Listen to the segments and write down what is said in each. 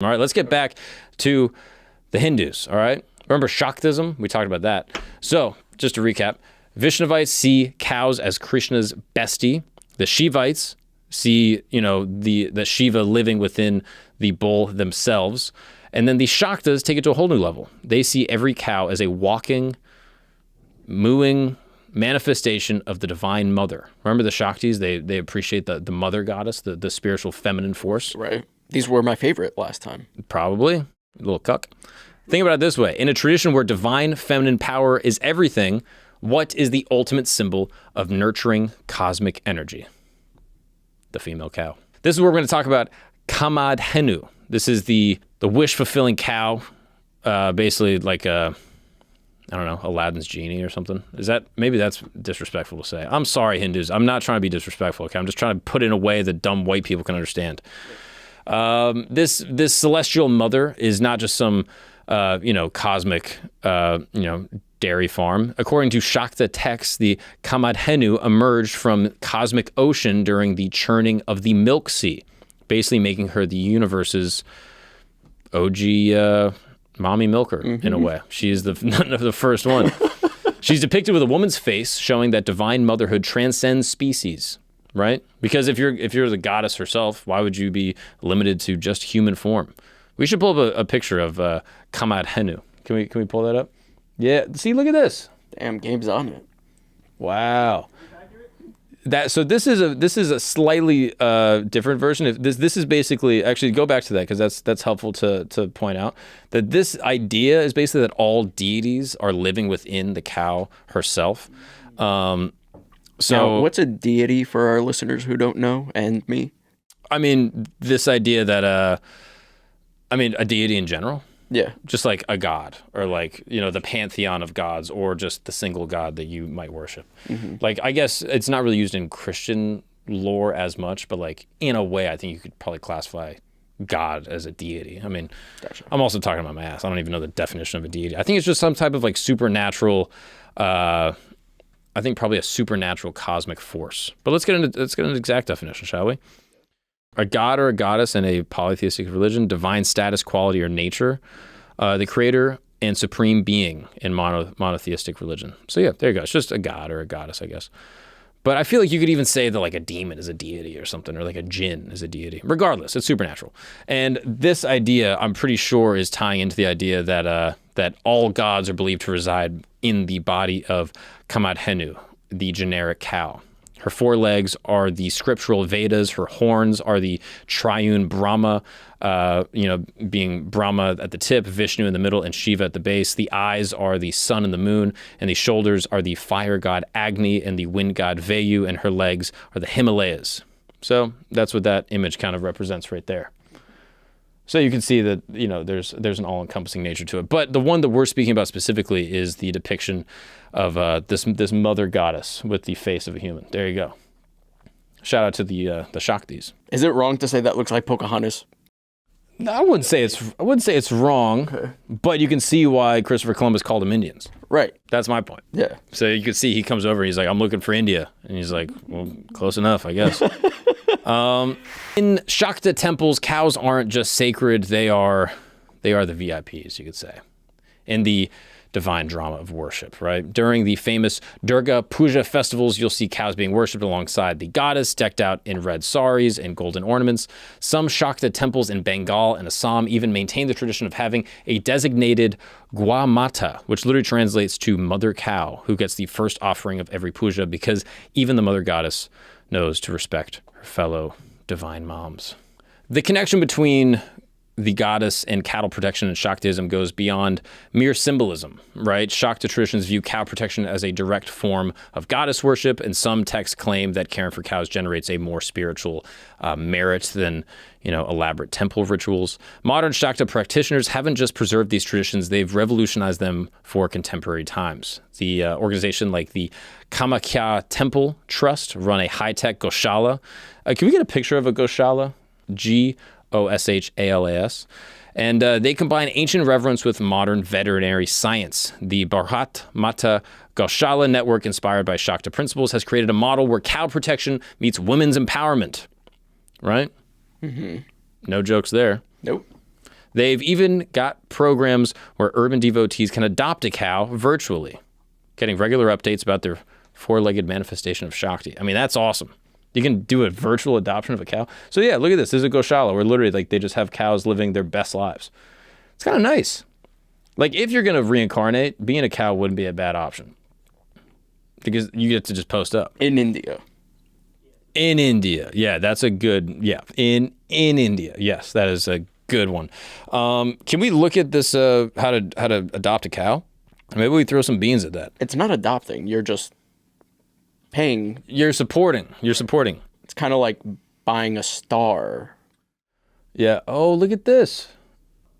All right, let's get back to the Hindus, all right? Remember Shaktism? We talked about that. So, just to recap, Vaishnavites see cows as Krishna's bestie. The Shivites see, the Shiva living within the bull themselves. And then the Shaktas take it to a whole new level. They see every cow as a walking, mooing manifestation of the divine mother. Remember the Shaktis? They appreciate the mother goddess, the spiritual feminine force. Right. These were my favorite last time. Probably. A little cuck. Think about it this way. In a tradition where divine feminine power is everything, what is the ultimate symbol of nurturing cosmic energy? The female cow. This is where we're going to talk about Kamadhenu. This is the wish-fulfilling cow, basically like Aladdin's genie or something. Maybe that's disrespectful to say. I'm sorry, Hindus. I'm not trying to be disrespectful, okay? I'm just trying to put it in a way that dumb white people can understand. This celestial mother is not just some, cosmic, dairy farm. According to Shakta texts, the Kamadhenu emerged from cosmic ocean during the churning of the Milk Sea, basically making her the universe's OG mommy milker in a way. She is the first one. She's depicted with a woman's face, showing that divine motherhood transcends species. Right? Because if you're the goddess herself, why would you be limited to just human form? We should pull up a picture of Kamadhenu. Can we pull that up? Yeah. See, look at this. Damn, Gabe's on it. Wow. So this is a slightly different version. This is basically, actually go back to that because that's helpful to point out that this idea is basically that all deities are living within the cow herself. So now, what's a deity for our listeners who don't know, and me? I mean, this idea that, a deity in general. Yeah. Just like a god or like, the pantheon of gods or just the single god that you might worship. Mm-hmm. Like, I guess it's not really used in Christian lore as much, but like in a way, I think you could probably classify God as a deity. I mean, gotcha. I'm also talking about my ass. I don't even know the definition of a deity. I think it's just some type of like supernatural, I think probably a supernatural cosmic force. But let's get into an exact definition, shall we? A god or a goddess in a polytheistic religion, divine status, quality, or nature, the creator and supreme being in monotheistic religion. So yeah, there you go. It's just a god or a goddess, I guess. But I feel like you could even say that like a demon is a deity or something, or like a jinn is a deity. Regardless, it's supernatural. And this idea, I'm pretty sure, is tying into the idea that all gods are believed to reside in the body of Kamadhenu, the generic cow. Her forelegs are the scriptural Vedas. Her horns are the triune Brahma, being Brahma at the tip, Vishnu in the middle, and Shiva at the base. The eyes are the sun and the moon, and the shoulders are the fire god Agni and the wind god Vayu, and her legs are the Himalayas. So that's what that image kind of represents right there. So you can see that, there's an all-encompassing nature to it. But the one that we're speaking about specifically is the depiction of this mother goddess with the face of a human. There you go. Shout out to the Shaktis. Is it wrong to say that looks like Pocahontas? No, I wouldn't say it's wrong, okay. But you can see why Christopher Columbus called them Indians. Right. That's my point. Yeah. So you can see he comes over and he's like, I'm looking for India. And he's like, well, close enough, I guess. In Shakta temples, cows aren't just sacred, they are the VIPs, you could say, in the divine drama of worship, right? During the famous Durga Puja festivals, you'll see cows being worshipped alongside the goddess, decked out in red saris and golden ornaments. Some Shakta temples in Bengal and Assam even maintain the tradition of having a designated Gwa Mata, which literally translates to mother cow, who gets the first offering of every puja, because even the mother goddess knows to respect her fellow divine moms. The connection between the goddess and cattle protection in Shaktism goes beyond mere symbolism, right? Shakta traditions view cow protection as a direct form of goddess worship, and some texts claim that caring for cows generates a more spiritual merit than, elaborate temple rituals. Modern Shakta practitioners haven't just preserved these traditions, they've revolutionized them for contemporary times. The organization like the Kamakhya Temple Trust run a high-tech Goshala. Can we get a picture of a Goshala? Goshalas. And they combine ancient reverence with modern veterinary science. The Bharat Mata Goshala network, inspired by Shakta principles, has created a model where cow protection meets women's empowerment. Right? Mm-hmm. No jokes there. Nope. They've even got programs where urban devotees can adopt a cow virtually, getting regular updates about their four-legged manifestation of Shakti. I mean, that's awesome. You can do a virtual adoption of a cow. So yeah, look at this. This is a Goshala where literally like they just have cows living their best lives. It's kind of nice. Like if you're going to reincarnate, being a cow wouldn't be a bad option because you get to just post up. In India. In India. Yeah, that's a good, yeah. In India. Yes, that is a good one. Can we look at this, how to adopt a cow? Maybe we throw some beans at that. It's not adopting. You're just paying. You're supporting. It's kind of like buying a star. Yeah. Oh, look at this.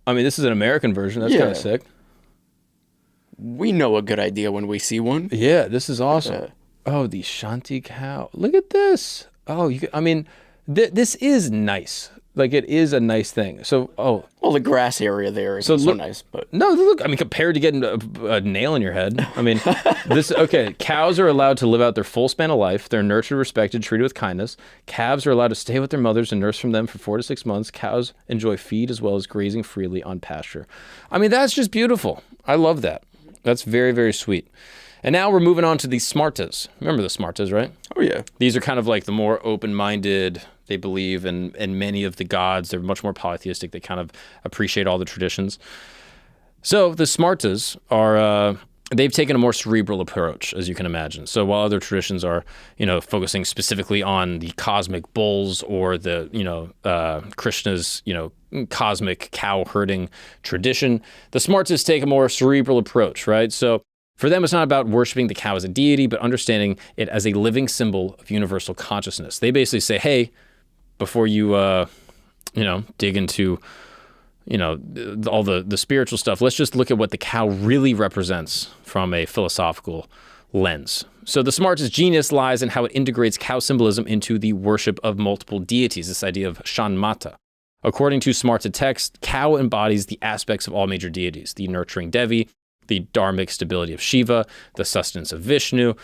I mean, this is an American version. That's kind of sick. We know a good idea when we see one. Yeah, this is awesome. Oh, the Shanti cow. Look at this. Oh, I mean, this is nice. Like, it is a nice thing. So, well, the grass area there is so nice, but no, look. I mean, compared to getting a nail in your head. I mean, cows are allowed to live out their full span of life. They're nurtured, respected, treated with kindness. Calves are allowed to stay with their mothers and nurse from them for 4 to 6 months. Cows enjoy feed as well as grazing freely on pasture. I mean, that's just beautiful. I love that. That's very, very sweet. And now we're moving on to the Smartas. Remember the Smartas, right? Oh, yeah. These are kind of like the more open-minded. They believe in many of the gods. They're much more polytheistic. They kind of appreciate all the traditions. So the Smartas are, they've taken a more cerebral approach, as you can imagine. So while other traditions are, focusing specifically on the cosmic bulls or the, Krishna's, cosmic cow herding tradition, the Smartas take a more cerebral approach, right? So for them, it's not about worshiping the cow as a deity, but understanding it as a living symbol of universal consciousness. They basically say, hey, before you, dig into, all the spiritual stuff, let's just look at what the cow really represents from a philosophical lens. So the Smartest genius lies in how it integrates cow symbolism into the worship of multiple deities, this idea of Shanmata. According to Smarta text, cow embodies the aspects of all major deities, the nurturing Devi, the dharmic stability of Shiva, the sustenance of Vishnu,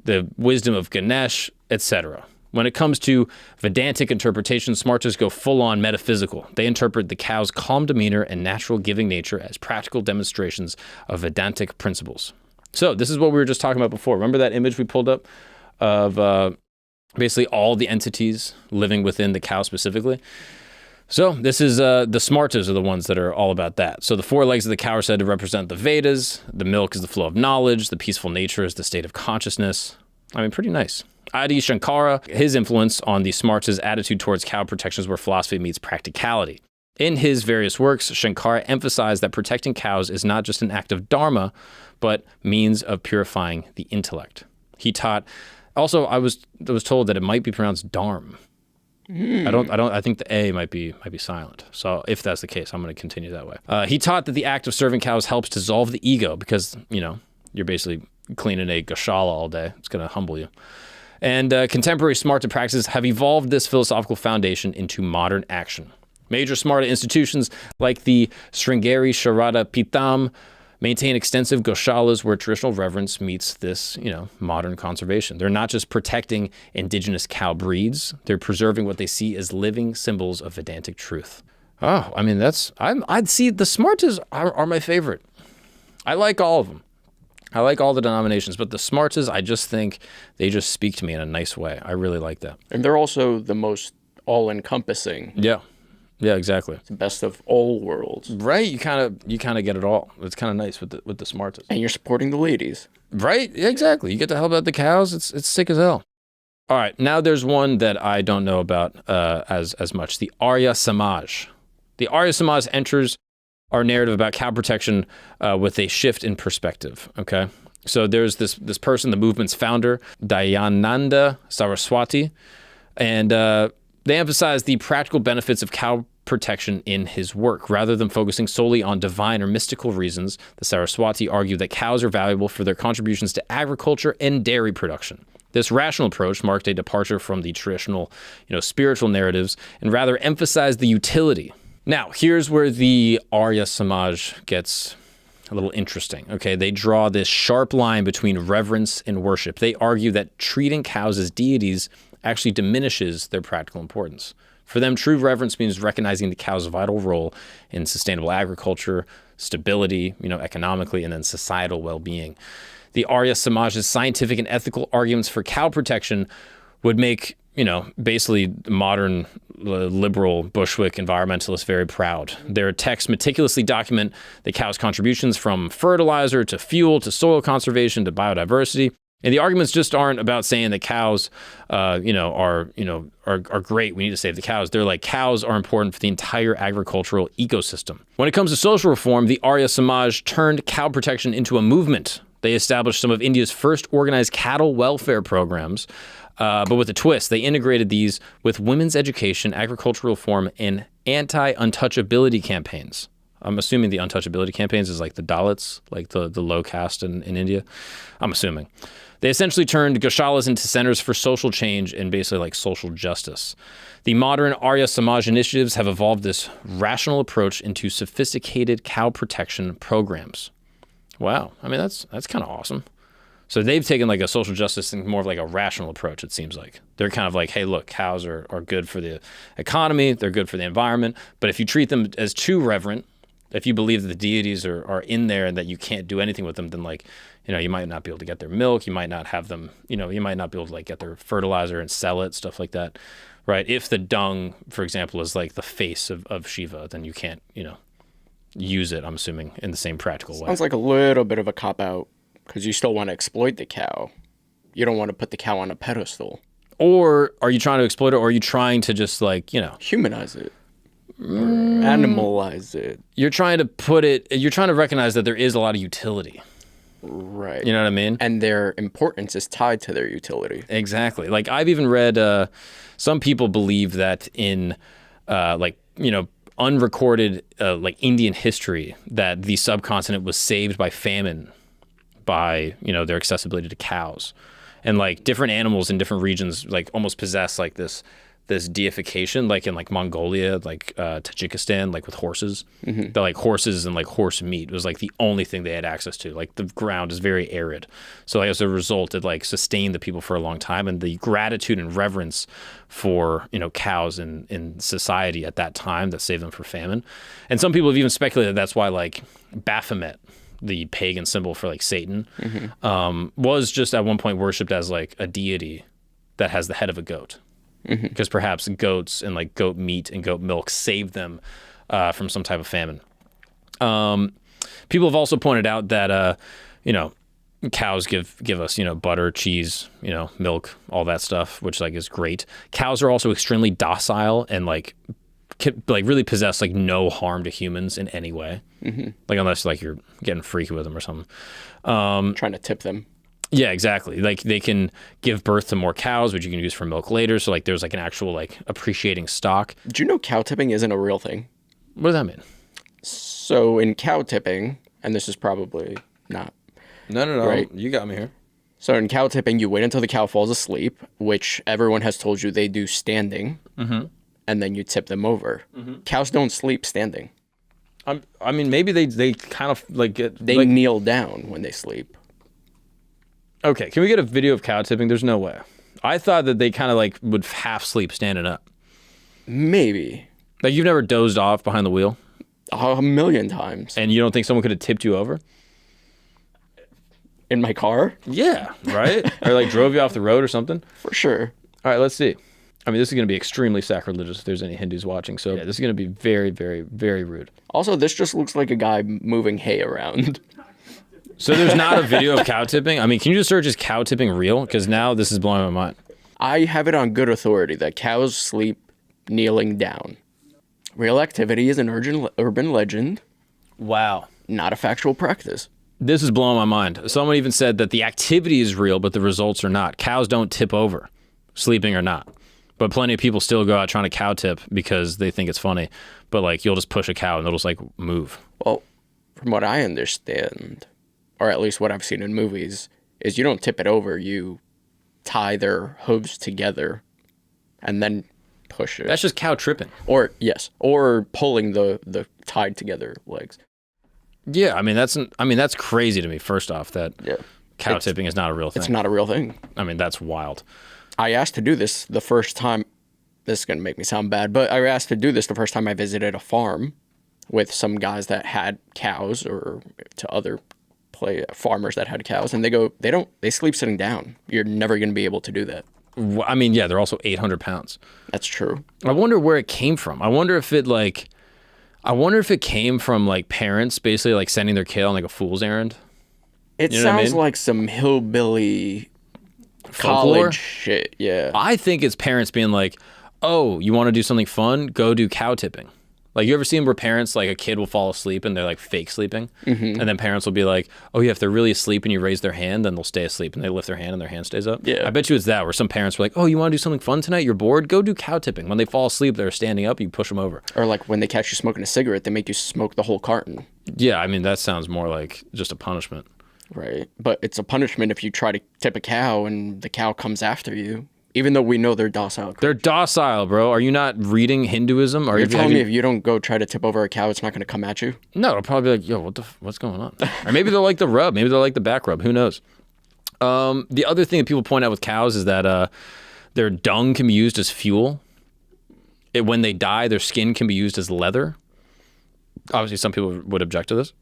the wisdom of Ganesh, etc. When it comes to Vedantic interpretation, Smartas go full-on metaphysical. They interpret the cow's calm demeanor and natural giving nature as practical demonstrations of Vedantic principles. So this is what we were just talking about before. Remember that image we pulled up of basically all the entities living within the cow specifically? So this is the Smartas are the ones that are all about that. So the 4 legs of the cow are said to represent the Vedas. The milk is the flow of knowledge. The peaceful nature is the state of consciousness. I mean, pretty nice. Adi Shankara, his influence on the Smartas' attitude towards cow protection is where philosophy meets practicality. In his various works, Shankara emphasized that protecting cows is not just an act of dharma, but means of purifying the intellect. He taught. Also, I was told that it might be pronounced dharm. I think the A might be silent. So if that's the case, I'm going to continue that way. He taught that the act of serving cows helps dissolve the ego because, you're basically cleaning a Goshala all day. It's going to humble you. And contemporary Smarta practices have evolved this philosophical foundation into modern action. Major Smarta institutions like the Sringeri Sharada Pitam maintain extensive Goshalas where traditional reverence meets this, modern conservation. They're not just protecting indigenous cow breeds, they're preserving what they see as living symbols of Vedantic truth. Oh, I mean, I'd see the Smartas are my favorite. I like all of them. I like all the denominations, but the Smartas, I just think they just speak to me in a nice way. I really like that. And they're also the most all-encompassing. Yeah. Yeah, exactly. It's the best of all worlds. Right? You kind of get it all. It's kind of nice with the Smartas. And you're supporting the ladies. Right? Yeah, exactly. You get to help out the cows. It's sick as hell. All right. Now there's one that I don't know about as much. The Arya Samaj. The Arya Samaj enters our narrative about cow protection with a shift in perspective. Okay. So there's this person, the movement's founder, Dayananda Saraswati, and they emphasize the practical benefits of cow protection in his work. Rather than focusing solely on divine or mystical reasons, the Saraswati argue that cows are valuable for their contributions to agriculture and dairy production. This rational approach marked a departure from the traditional, spiritual narratives and rather emphasized the utility. Now, here's where the Arya Samaj gets a little interesting. Okay, they draw this sharp line between reverence and worship. They argue that treating cows as deities actually diminishes their practical importance. For them, true reverence means recognizing the cow's vital role in sustainable agriculture, stability, economically, and then societal well-being. The Arya Samaj's scientific and ethical arguments for cow protection would make, basically modern liberal Bushwick environmentalists very proud. Their texts meticulously document the cow's contributions from fertilizer to fuel to soil conservation to biodiversity. And the arguments just aren't about saying that cows, are great. We need to save the cows. They're like, cows are important for the entire agricultural ecosystem. When it comes to social reform, the Arya Samaj turned cow protection into a movement. They established some of India's first organized cattle welfare programs, but with a twist. They integrated these with women's education, agricultural reform, and anti-untouchability campaigns. I'm assuming the untouchability campaigns is like the Dalits, like the low caste in India. I'm assuming. They essentially turned goshalas into centers for social change and basically like social justice. The modern Arya Samaj initiatives have evolved this rational approach into sophisticated cow protection programs. Wow. I mean, that's kind of awesome. So they've taken like a social justice and more of like a rational approach, it seems like. They're kind of like, hey, look, cows are good for the economy. They're good for the environment. But if you treat them as too reverent, if you believe that the deities are in there and that you can't do anything with them, then like, you might not be able to get their milk. You might not have them, you might not be able to like get their fertilizer and sell it, stuff like that, right? If the dung, for example, is like the face of Shiva, then you can't, use it, I'm assuming, in the same practical way. Sounds like a little bit of a cop-out because you still want to exploit the cow. You don't want to put the cow on a pedestal. Or are you trying to exploit it, or are you trying to just like, humanize it? Or animalize it. You're trying to recognize that there is a lot of utility. Right. You know what I mean? And their importance is tied to their utility. Exactly. Like I've even read, some people believe that in unrecorded like Indian history, that the subcontinent was saved by famine by, their accessibility to cows. And like different animals in different regions like almost possess like this deification, like in like Mongolia, like Tajikistan, like with horses. Mm-hmm. The like horses and like horse meat was like the only thing they had access to. Like the ground is very arid. So like, as a result, it like sustained the people for a long time. And the gratitude and reverence for, cows in society at that time that saved them from famine. And some people have even speculated that's why like Baphomet, the pagan symbol for like Satan, mm-hmm. Was just at one point worshipped as like a deity that has the head of a goat. Because perhaps goats and like goat meat and goat milk saved them from some type of famine. People have also pointed out that cows give us butter, cheese, milk, all that stuff, which like is great. Cows are also extremely docile and like really possess like no harm to humans in any way, like unless like you're getting freaky with them or something. Trying to tip them. Yeah, exactly. Like they can give birth to more cows, which you can use for milk later. So like there's like an actual like appreciating stock. Do you know cow tipping isn't a real thing? What does that mean? So in cow tipping, and this is probably not. No. Right? You got me here. So in cow tipping, you wait until the cow falls asleep, which everyone has told you they do standing, and then you tip them over. Mm-hmm. Cows don't sleep standing. I mean, maybe they kind of like get... They kneel down when they sleep. Okay, can we get a video of cow tipping? There's no way. I thought that they kind of like would half sleep standing up. Maybe. Like you've never dozed off behind the wheel? 1,000,000 times. And you don't think someone could have tipped you over? In my car? Yeah, right? Or like drove you off the road or something? For sure. All right, let's see. I mean, this is going to be extremely sacrilegious if there's any Hindus watching. So yeah, this is going to be very, very, very rude. Also, this just looks like a guy moving hay around. So there's not a video of cow tipping? I mean, can you just search, is cow tipping real? Because now this is blowing my mind. I have it on good authority that cows sleep kneeling down. Real activity is an urban legend. Wow. Not a factual practice. This is blowing my mind. Someone even said that the activity is real, but the results are not. Cows don't tip over, sleeping or not. But plenty of people still go out trying to cow tip because they think it's funny. But like, you'll just push a cow and they'll just like move. Well, from what I understand, or at least what I've seen in movies, is you don't tip it over. You tie their hooves together and then push it. That's just cow tripping. Or, yes, or pulling the tied together legs. Yeah, I mean, that's crazy to me, first off, that cow tipping is not a real thing. It's not a real thing. I mean, that's wild. I asked to do this the first time this is going to make me sound bad, but I was asked to do this the first time I visited a farm with some guys that had cows, or to other farmers that had cows, and they sleep sitting down. You're never going to be able to do that. I mean, yeah, they're also 800 pounds. That's true. I wonder where it came from. I wonder if it came from like parents basically like sending their kid on like a fool's errand. It You know what I sounds mean? like some hillbilly Folklore? college shit. Yeah. I think it's parents being like, oh, you want to do something fun? Go do cow tipping. Like, you ever seen where parents, like a kid will fall asleep and they're like fake sleeping? And then parents will be like, oh yeah, if they're really asleep and you raise their hand, then they'll stay asleep, and they lift their hand and their hand stays up. Yeah. I bet you it's that, where some parents were like, oh, you want to do something fun tonight? You're bored? Go do cow tipping. When they fall asleep, they're standing up, you push them over. Or like when they catch you smoking a cigarette, they make you smoke the whole carton. Yeah, I mean, that sounds more like just a punishment. Right. But it's a punishment if you try to tip a cow and the cow comes after you, even though we know they're docile. They're docile, bro. Are you not reading Hinduism? Or You're telling me if you don't go try to tip over a cow, it's not going to come at you? No, it'll probably be like, yo, what's going on? Or maybe they'll like the rub. Maybe they'll like the back rub. Who knows? The other thing that people point out with cows is that their dung can be used as fuel. When they die, their skin can be used as leather. Obviously, some people would object to this.